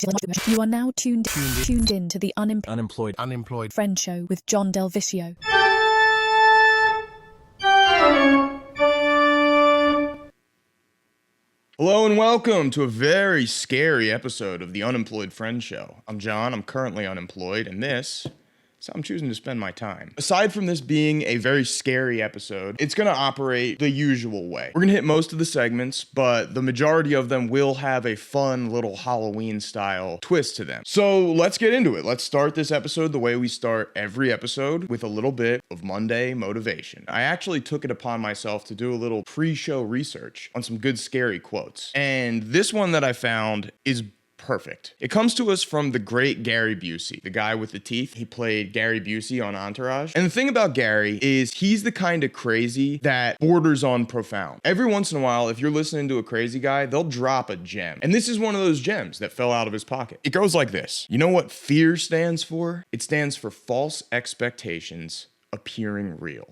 You are now tuned in to the Unemployed Friend Show with John Del Viscio. Hello and welcome to a very scary episode of the Unemployed Friend Show. I'm John, I'm currently unemployed, and this is how I'm choosing to spend my time. Aside from this being a very scary episode, it's gonna operate the usual way. We're gonna hit most of the segments, but the majority of them will have a fun little Halloween style twist to them. So let's get into it. Let's start this episode the way we start every episode, with a little bit of Monday motivation. I actually took it upon myself to do a little pre-show research on some good scary quotes. And this one that I found is perfect. It comes to us from the great Gary Busey, the guy with the teeth. He played Gary Busey on Entourage. And the thing about Gary is he's the kind of crazy that borders on profound. Every once in a while, if you're listening to a crazy guy, they'll drop a gem. And this is one of those gems that fell out of his pocket. It goes like this. You know what fear stands for? It stands for false expectations appearing real.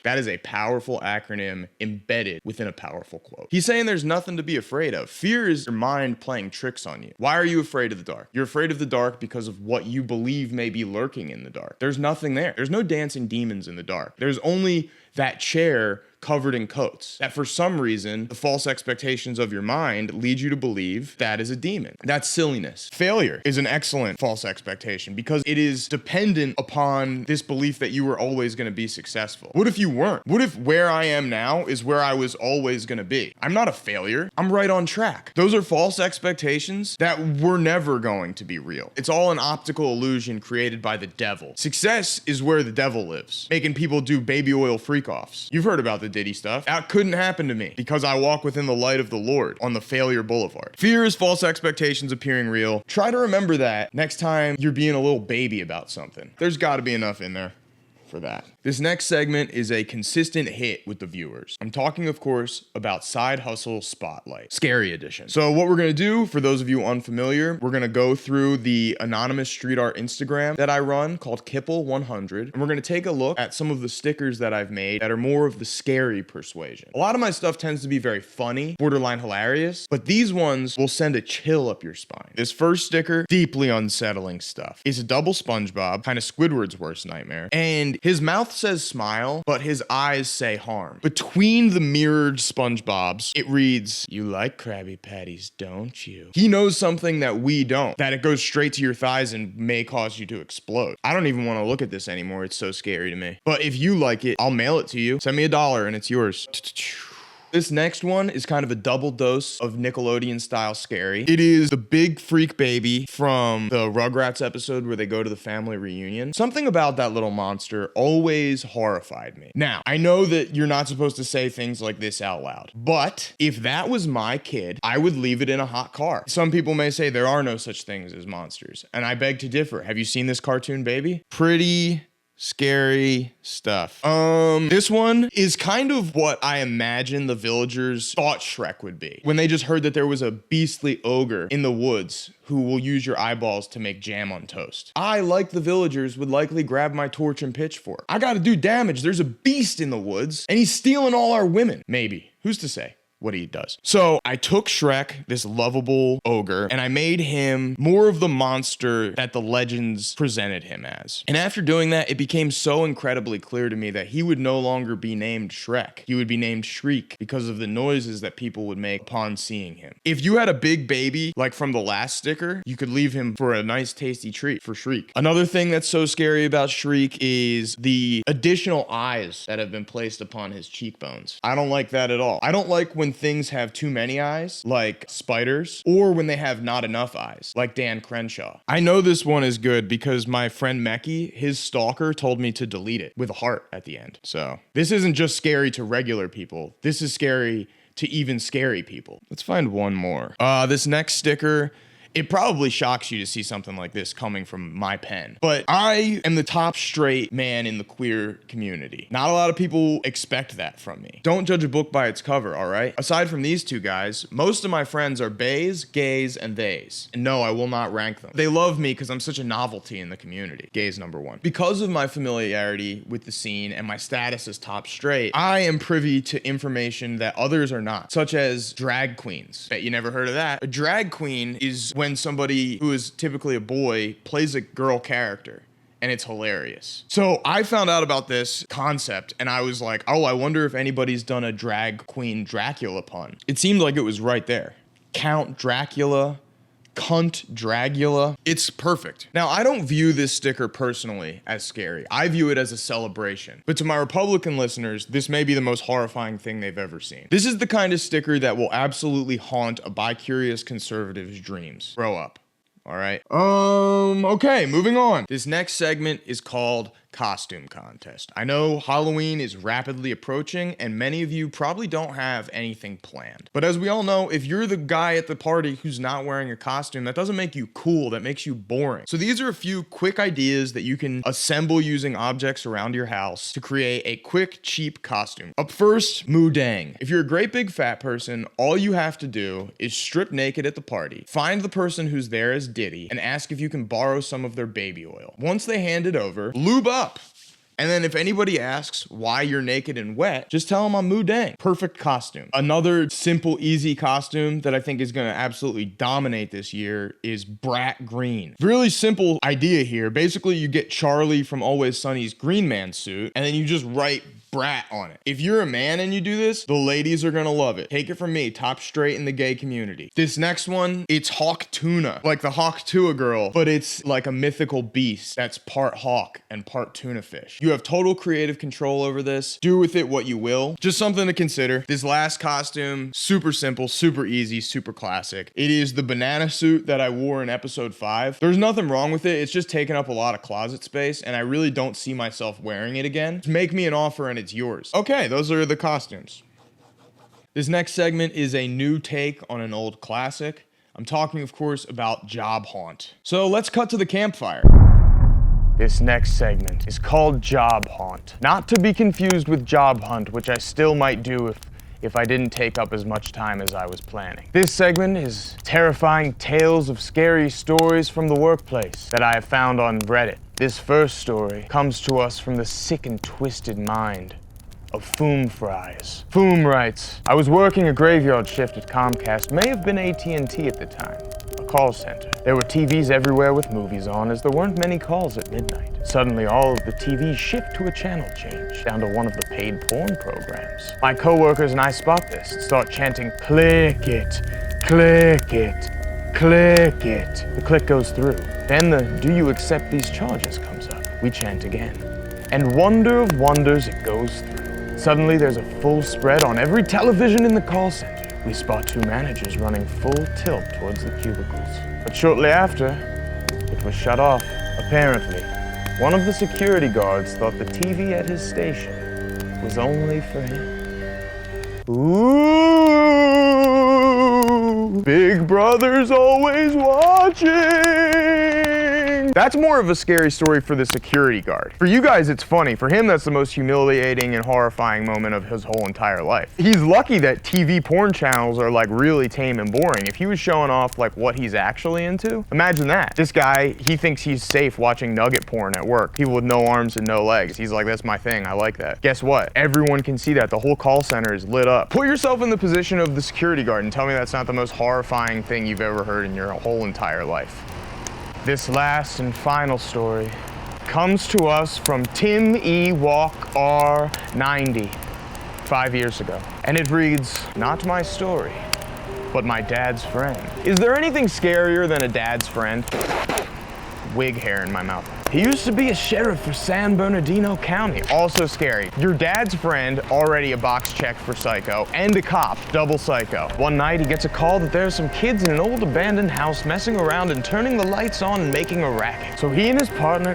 That is a powerful acronym embedded within a powerful quote. He's saying there's nothing to be afraid of. Fear is your mind playing tricks on you. Why are you afraid of the dark? You're afraid of the dark because of what you believe may be lurking in the dark. There's nothing there. There's no dancing demons in the dark. There's only that chair covered in coats that for some reason the false expectations of your mind lead you to believe that is a demon. That's silliness. Failure is an excellent false expectation because it is dependent upon this belief that you were always going to be successful. What if you weren't? What if where I am now is where I was always going to be? I'm not a failure. I'm right on track. Those are false expectations that were never going to be real. It's all an optical illusion created by the devil. Success is where the devil lives, making people do baby oil freak-offs. You've heard about the Diddy stuff. That couldn't happen to me because I walk within the light of the Lord on the failure boulevard. Fear is false expectations appearing real. Try to remember that next time you're being a little baby about something. There's got to be enough in there for that. This next segment is a consistent hit with the viewers. I'm talking, of course, about Side Hustle Spotlight, Scary Edition. So what we're gonna do, for those of you unfamiliar, we're gonna go through the anonymous street art Instagram that I run called Kipple100, and we're gonna take a look at some of the stickers that I've made that are more of the scary persuasion. A lot of my stuff tends to be very funny, borderline hilarious, but these ones will send a chill up your spine. This first sticker, deeply unsettling stuff. It's a double SpongeBob, kind of Squidward's worst nightmare, and his mouth says smile, but his eyes say harm. Between the mirrored SpongeBobs, it reads, "You like Krabby Patties, don't you?" He knows something that we don't, that it goes straight to your thighs and may cause you to explode. I don't even want to look at this anymore. It's so scary to me. But if you like it, I'll mail it to you. Send me $1 and it's yours. This next one is kind of a double dose of Nickelodeon style scary. It is the big freak baby from the Rugrats episode where they go to the family reunion. Something about that little monster always horrified me. Now, I know that you're not supposed to say things like this out loud, but if that was my kid, I would leave it in a hot car. Some people may say there are no such things as monsters, and I beg to differ. Have you seen this cartoon baby? Pretty scary stuff. This one is kind of what I imagine the villagers thought Shrek would be when they just heard that there was a beastly ogre in the woods who will use your eyeballs to make jam on toast. I, like the villagers, would likely grab my torch and pitchfork. I gotta do damage. There's a beast in the woods and he's stealing all our women. Maybe. Who's to say what he does? So I took Shrek, this lovable ogre, and I made him more of the monster that the legends presented him as. And after doing that, it became so incredibly clear to me that he would no longer be named Shrek. He would be named Shriek because of the noises that people would make upon seeing him. If you had a big baby, like from the last sticker, you could leave him for a nice tasty treat for Shriek. Another thing that's so scary about Shriek is the additional eyes that have been placed upon his cheekbones. I don't like that at all. I don't like when things have too many eyes, like spiders, or when they have not enough eyes, like Dan Crenshaw. I know this one is good because my friend Mecky, his stalker, told me to delete it with a heart at the end. So this isn't just scary to regular people. This is scary to even scary people. Let's find one more. This next sticker, it probably shocks you to see something like this coming from my pen, but I am the top straight man in the queer community. Not a lot of people expect that from me. Don't judge a book by its cover, all right? Aside from these two guys, most of my friends are bays, gays, and theys. And no, I will not rank them. They love me because I'm such a novelty in the community. Gays number one. Because of my familiarity with the scene and my status as top straight, I am privy to information that others are not, such as drag queens. Bet you never heard of that. A drag queen is when somebody who is typically a boy plays a girl character. And it's hilarious. So I found out about this concept and I was like, oh, I wonder if anybody's done a drag queen Dracula pun. It seemed like it was right there. Count Dracula, cunt Dragula. It's perfect. Now, I don't view this sticker personally as scary. I view it as a celebration. But to my Republican listeners, this may be the most horrifying thing they've ever seen. This is the kind of sticker that will absolutely haunt a bi-curious conservative's dreams. Grow up. All right. Okay, moving on. This next segment is called Costume Contest. I know Halloween is rapidly approaching and many of you probably don't have anything planned. But as we all know, if you're the guy at the party who's not wearing a costume, that doesn't make you cool, that makes you boring. So these are a few quick ideas that you can assemble using objects around your house to create a quick, cheap costume. Up first, Moodang. If you're a great big fat person, all you have to do is strip naked at the party, find the person who's there as Diddy, and ask if you can borrow some of their baby oil. Once they hand it over, lube up. And then if anybody asks why you're naked and wet, just tell them I'm Moodang. Perfect costume. Another simple, easy costume that I think is gonna absolutely dominate this year is Brat Green. Really simple idea here. Basically, you get Charlie from Always Sunny's Green Man suit, and then you just write Brat on it. If you're a man and you do this, the ladies are gonna love it. Take it from me, top straight in the gay community. This next one, it's Hawk Tuna, like the Hawk Tua girl, but it's like a mythical beast that's part hawk and part tuna fish. You have total creative control over this. Do with it what you will. Just something to consider. This last costume, super simple, super easy, super classic. It is the banana suit that I wore in episode 5. There's nothing wrong with it. It's just taking up a lot of closet space and I really don't see myself wearing it again. Just make me an offer and it's yours. Okay, those are the costumes. This next segment is a new take on an old classic. I'm talking, of course, about Job Haunt. So let's cut to the campfire. This next segment is called Job Haunt. Not to be confused with Job Hunt, which I still might do if I didn't take up as much time as I was planning. This segment is terrifying tales of scary stories from the workplace that I have found on Reddit. This first story comes to us from the sick and twisted mind of Foom Fries. Foom writes, I was working a graveyard shift at Comcast, may have been AT&T at the time, a call center. There were TVs everywhere with movies on as there weren't many calls at midnight. Suddenly all of the TVs shift to a channel change, down to one of the paid porn programs. My coworkers and I spot this and start chanting, click it, click it, click it. The click goes through. Then the do you accept these charges comes up. We chant again. And wonder of wonders, it goes through. Suddenly there's a full spread on every television in the call center. We spot 2 managers running full tilt towards the cubicles. But shortly after, it was shut off. Apparently, one of the security guards thought the TV at his station was only for him. Ooh, Big Brother's always watching. That's more of a scary story for the security guard. For you guys, it's funny. For him, that's the most humiliating and horrifying moment of his whole entire life. He's lucky that TV porn channels are like really tame and boring. If he was showing off like what he's actually into, imagine that. This guy, he thinks he's safe watching nugget porn at work. People with no arms and no legs. He's like, that's my thing, I like that. Guess what? Everyone can see that. The whole call center is lit up. Put yourself in the position of the security guard and tell me that's not the most horrifying thing you've ever heard in your whole entire life. This last and final story comes to us from Tim E. Walk R90, 5 years ago. And it reads, not my story, but my dad's friend. Is there anything scarier than a dad's friend? Wig hair in my mouth. He used to be a sheriff for San Bernardino County. Also scary. Your dad's friend, already a box check for psycho, and a cop, double psycho. One night he gets a call that there's some kids in an old abandoned house messing around and turning the lights on and making a racket. So he and his partner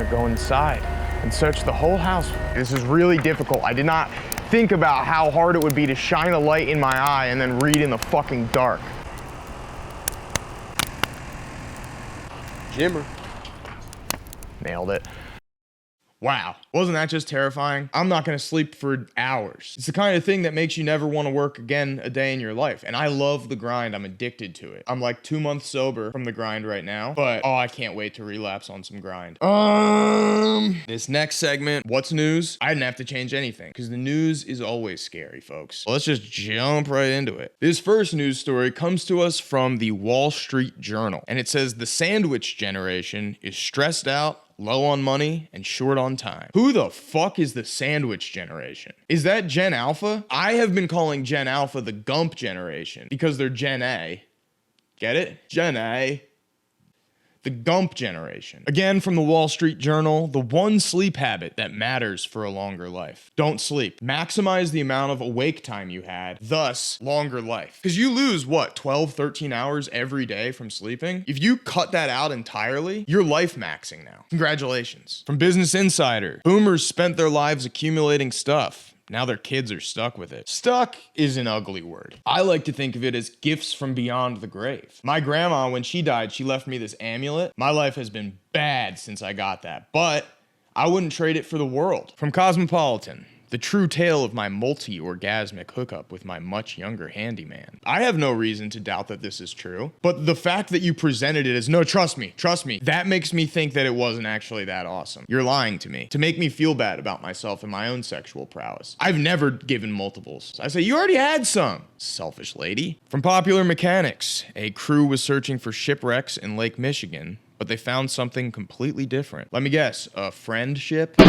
go inside and search the whole house. This is really difficult. I did not think about how hard it would be to shine a light in my eye and then read in the fucking dark. Jimmer. Nailed it. Wow. Wasn't that just terrifying? I'm not gonna sleep for hours. It's the kind of thing that makes you never want to work again a day in your life. And I love the grind. I'm addicted to it. I'm like 2 months sober from the grind right now, but oh, I can't wait to relapse on some grind. This next segment, what's news? I didn't have to change anything because the news is always scary, folks. Let's just jump right into it. This first news story comes to us from the Wall Street Journal, and it says the sandwich generation is stressed out, low on money, and short on time. Who the fuck is the sandwich generation? Is that Gen Alpha? I have been calling Gen Alpha the Gump generation because they're Gen A. Get it? Gen A. The Gump generation. Again, from the Wall Street Journal, the one sleep habit that matters for a longer life. Don't sleep. Maximize the amount of awake time you had, thus longer life. Because you lose, what, 12, 13 hours every day from sleeping? If you cut that out entirely, you're life maxing now. Congratulations. From Business Insider, boomers spent their lives accumulating stuff. Now their kids are stuck with it. Stuck is an ugly word. I like to think of it as gifts from beyond the grave. My grandma, when she died, she left me this amulet. My life has been bad since I got that, but I wouldn't trade it for the world. From Cosmopolitan, the true tale of my multi-orgasmic hookup with my much younger handyman. I have no reason to doubt that this is true, but the fact that you presented it as, no, trust me, that makes me think that it wasn't actually that awesome. You're lying to me, to make me feel bad about myself and my own sexual prowess. I've never given multiples. I say, you already had some, selfish lady. From Popular Mechanics, a crew was searching for shipwrecks in Lake Michigan, but they found something completely different. Let me guess, a friendship?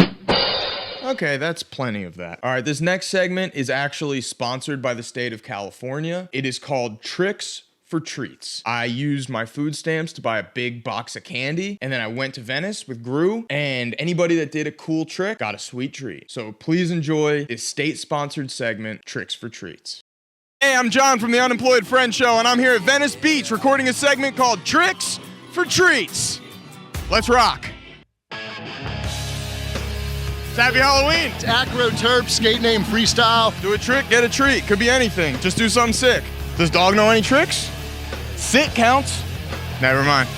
Okay, that's plenty of that. All right, this next segment is actually sponsored by the state of California. It is called Tricks for Treats. I used my food stamps to buy a big box of candy, and then I went to Venice with Gru, and anybody that did a cool trick got a sweet treat. So please enjoy this state-sponsored segment, Tricks for Treats. Hey, I'm John from the Unemployed Friend Show, and I'm here at Venice Beach recording a segment called Tricks for Treats. Let's rock. Happy Halloween! It's Acro Terp, skate name freestyle. Do a trick, get a treat. Could be anything. Just do something sick. Does dog know any tricks? Sit counts. Never mind.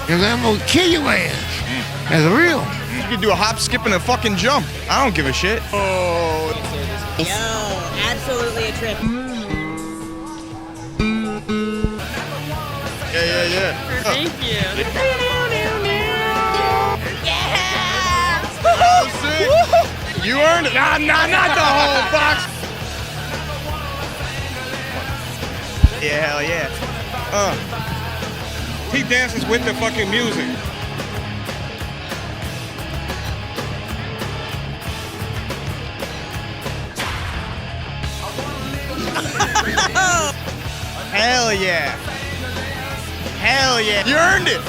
Cause I'm gonna kill your ass. That's real. You could do a hop, skip, and a fucking jump. I don't give a shit. Oh. Yo, absolutely a trip. Yeah. Thank you. Oh, sick. You earned it. Nah, not the whole box. Yeah, hell yeah. He dances with the fucking music. Hell yeah. Hell yeah. You earned it.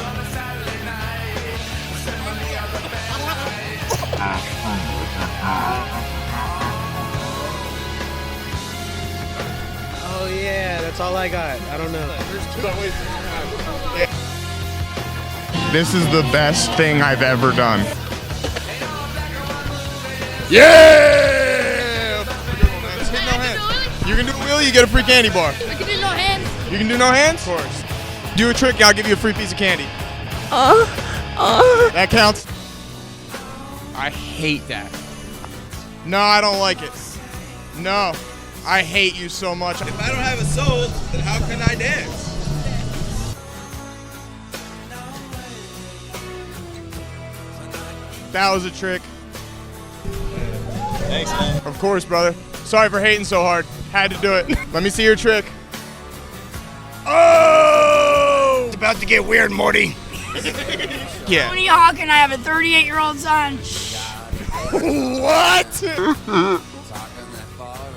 Oh yeah, that's all I got. I don't know. This is the best thing I've ever done. Yeah! Just hit no hands. You can do a wheel, you get a free candy bar. I can do no hands. You can do no hands? Of course. Do a trick, I'll give you a free piece of candy. That counts. I hate that. No, I don't like it. No, I hate you so much. If I don't have a soul, then how can I dance? That was a trick. Thanks, man. Of course, brother. Sorry for hating so hard. Had to do it. Let me see your trick. Oh! It's about to get weird, Morty. Yeah. Tony Hawk and I have a 38-year-old son. What?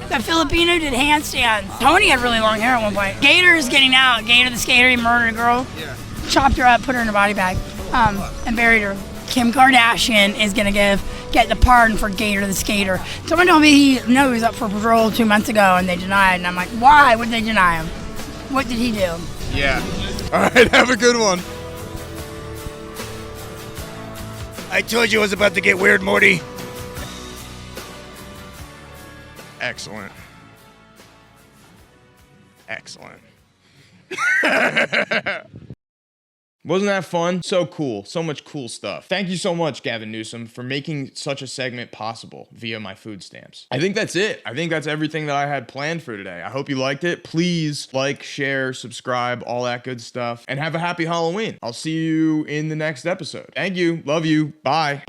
The Filipino did handstands. Tony had really long hair at one point. Gator is getting out. Gator the skater, he murdered a girl. Yeah. Chopped her up, put her in a body bag, and buried her. Kim Kardashian is gonna get the pardon for Gator the skater. Someone told me he was up for parole 2 months ago and they denied, and I'm like, why would they deny him? What did he do? Yeah. All right, have a good one. I told you it was about to get weird, Morty. Excellent. Excellent. Wasn't that fun? So cool. So much cool stuff. Thank you so much, Gavin Newsom, for making such a segment possible via my food stamps. I think that's it. I think that's everything that I had planned for today. I hope you liked it. Please like, share, subscribe, all that good stuff, and have a happy Halloween. I'll see you in the next episode. Thank you. Love you. Bye.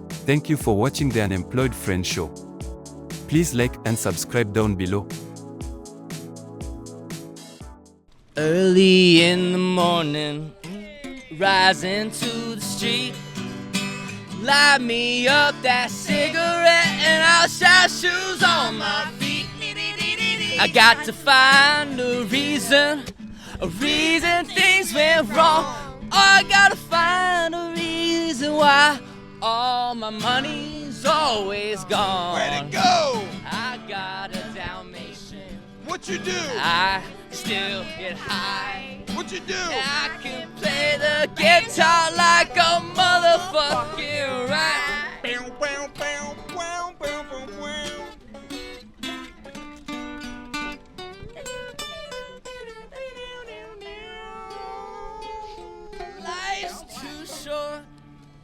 Thank you for watching the Unemployed Friend Show. Please like and subscribe down below. Early in the morning, rising to the street, light me up that cigarette and I'll shine shoes on my feet. I got to find a reason things went wrong. Oh, I gotta find a reason why all my money's always gone. Where'd it go? I got a Dalmatian. What you do? I still get high. What you do? I can play the guitar like a motherfucking right.